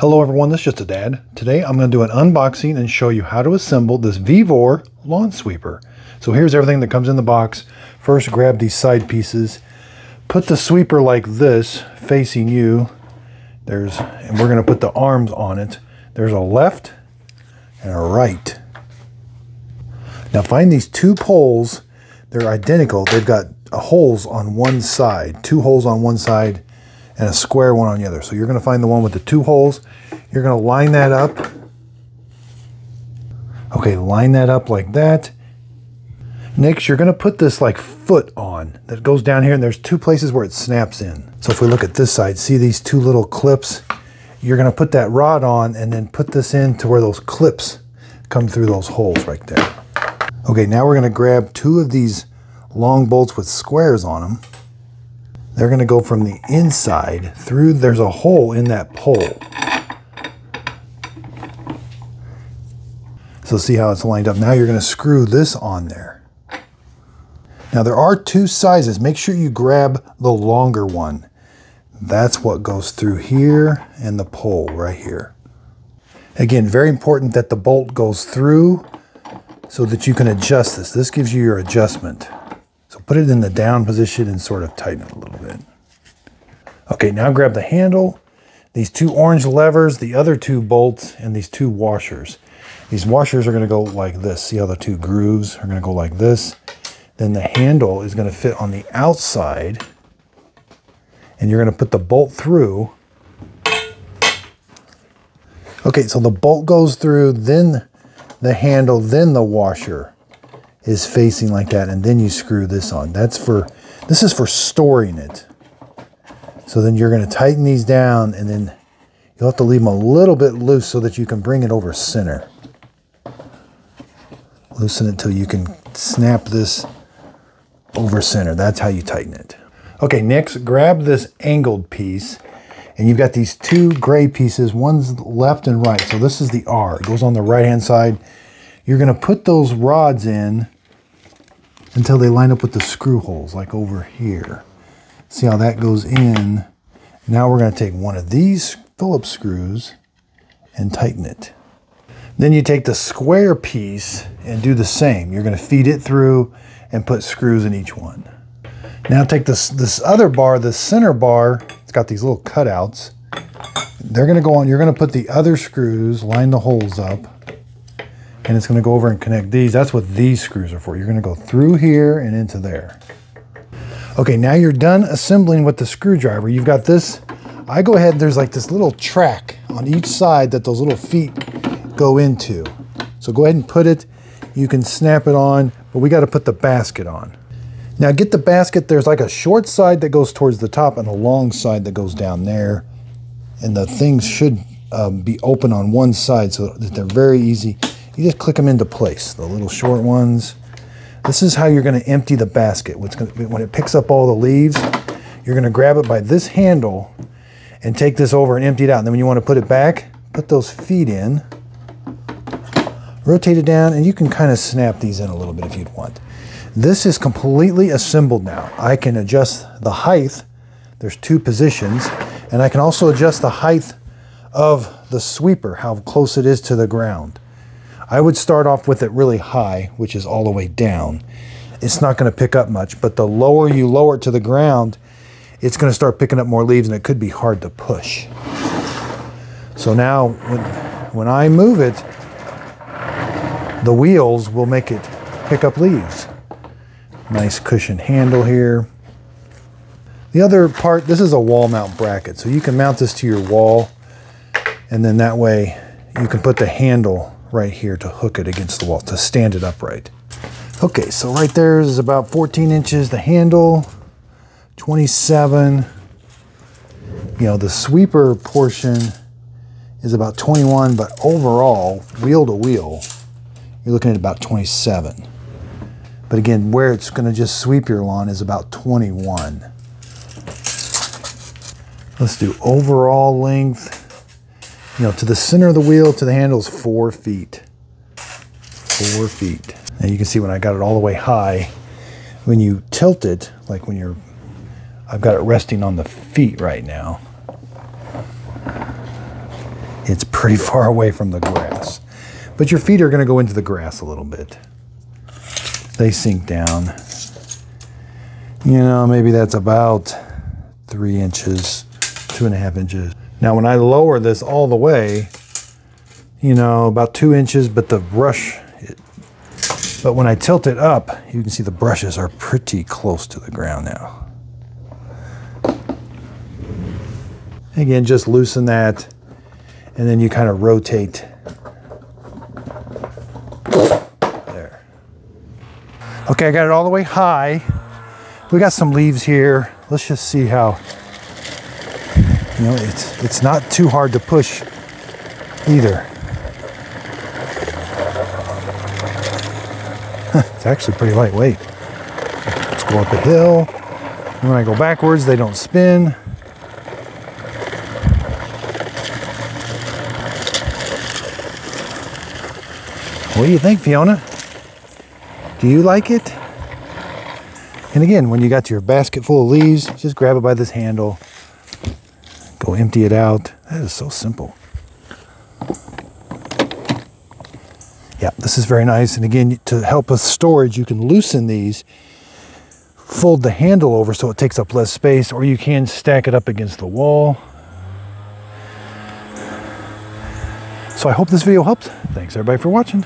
Hello everyone, this is Just a Dad. Today I'm going to do an unboxing and show you how to assemble this Vevor lawn sweeper. So here's everything that comes in the box. First, grab these side pieces. Put the sweeper like this, facing you. And we're going to put the arms on it. There's a left and a right. Now find these two poles. They're identical. They've got holes on one side, two holes on one side and a square one on the other. So you're going to find the one with the two holes. You're going to line that up. Okay, line that up like that. Next, you're going to put this like foot on that goes down here, and there's two places where it snaps in. So if we look at this side, see these two little clips? You're going to put that rod on and then put this in to where those clips come through those holes right there. Okay, now we're going to grab two of these long bolts with squares on them. They're going to go from the inside through, there's a hole in that pole. So see how it's lined up. Now you're going to screw this on there. Now there are two sizes. Make sure you grab the longer one. That's what goes through here and the pole right here. Again, very important that the bolt goes through so that you can adjust this. This gives you your adjustment. So put it in the down position and sort of tighten it a little bit. Okay, now grab the handle, these two orange levers, the other two bolts, and these two washers. These washers are going to go like this. See how the two grooves are going to go like this? Then the handle is going to fit on the outside, and you're going to put the bolt through. Okay, so the bolt goes through, then the handle, then the washer is facing like that, and then you screw this on. This is for storing it. So then you're going to tighten these down, and then you'll have to leave them a little bit loose so that you can bring it over center. Loosen it till you can snap this over center. That's how you tighten it. Okay, next grab this angled piece, and you've got these two gray pieces. One's left and right. So this is the R. It goes on the right hand side. You're going to put those rods in until they line up with the screw holes, like over here. See how that goes in? Now we're going to take one of these Phillips screws and tighten it. Then you take the square piece and do the same. You're going to feed it through and put screws in each one. Now take this other bar, the center bar, it's got these little cutouts. They're going to go on, you're going to put the other screws, line the holes up, and it's going to go over and connect these. That's what these screws are for. You're going to go through here and into there. Okay, now you're done assembling with the screwdriver. You've got this. I go ahead, there's like this little track on each side that those little feet go into. So go ahead and put it. You can snap it on, but we got to put the basket on. Now get the basket. There's like a short side that goes towards the top and a long side that goes down there. And the things should be open on one side so that they're very easy. You just click them into place, the little short ones. This is how you're going to empty the basket. When it picks up all the leaves, you're going to grab it by this handle and take this over and empty it out. And then when you want to put it back, put those feet in, rotate it down, and you can kind of snap these in a little bit if you'd want. This is completely assembled now. I can adjust the height. There's two positions. And I can also adjust the height of the sweeper, how close it is to the ground. I would start off with it really high, which is all the way down. It's not going to pick up much, but the lower you lower it to the ground, it's going to start picking up more leaves, and it could be hard to push. So now when I move it, the wheels will make it pick up leaves. Nice cushion handle here. The other part, this is a wall mount bracket, so you can mount this to your wall, and then that way you can put the handle right here to hook it against the wall, to stand it upright. Okay, so right there is about 14 inches, the handle, 27. You know, the sweeper portion is about 21, but overall, wheel to wheel, you're looking at about 27. But again, where it's going to just sweep your lawn is about 21. Let's do overall length. You know, to the center of the wheel, to the handle is 4 feet. 4 feet. And you can see when I got it all the way high, when you tilt it, like when you're, I've got it resting on the feet right now. it's pretty far away from the grass. But your feet are going to go into the grass a little bit. They sink down. You know, maybe that's about 3 inches, 2.5 inches. Now, when I lower this all the way, you know, about 2 inches, but the brush, but when I tilt it up, you can see the brushes are pretty close to the ground now. Again, just loosen that, and then you kind of rotate. There. Okay, I got it all the way high. We got some leaves here. Let's just see how, you know, it's not too hard to push either. It's actually pretty lightweight. Let's go up a hill. And when I go backwards, they don't spin. What do you think, Fiona? Do you like it? And again, when you got your basket full of leaves, just grab it by this handle. Go empty it out. That is so simple. Yeah, this is very nice. And again, to help with storage, you can loosen these, fold the handle over so it takes up less space, or you can stack it up against the wall. So I hope this video helped. Thanks everybody for watching.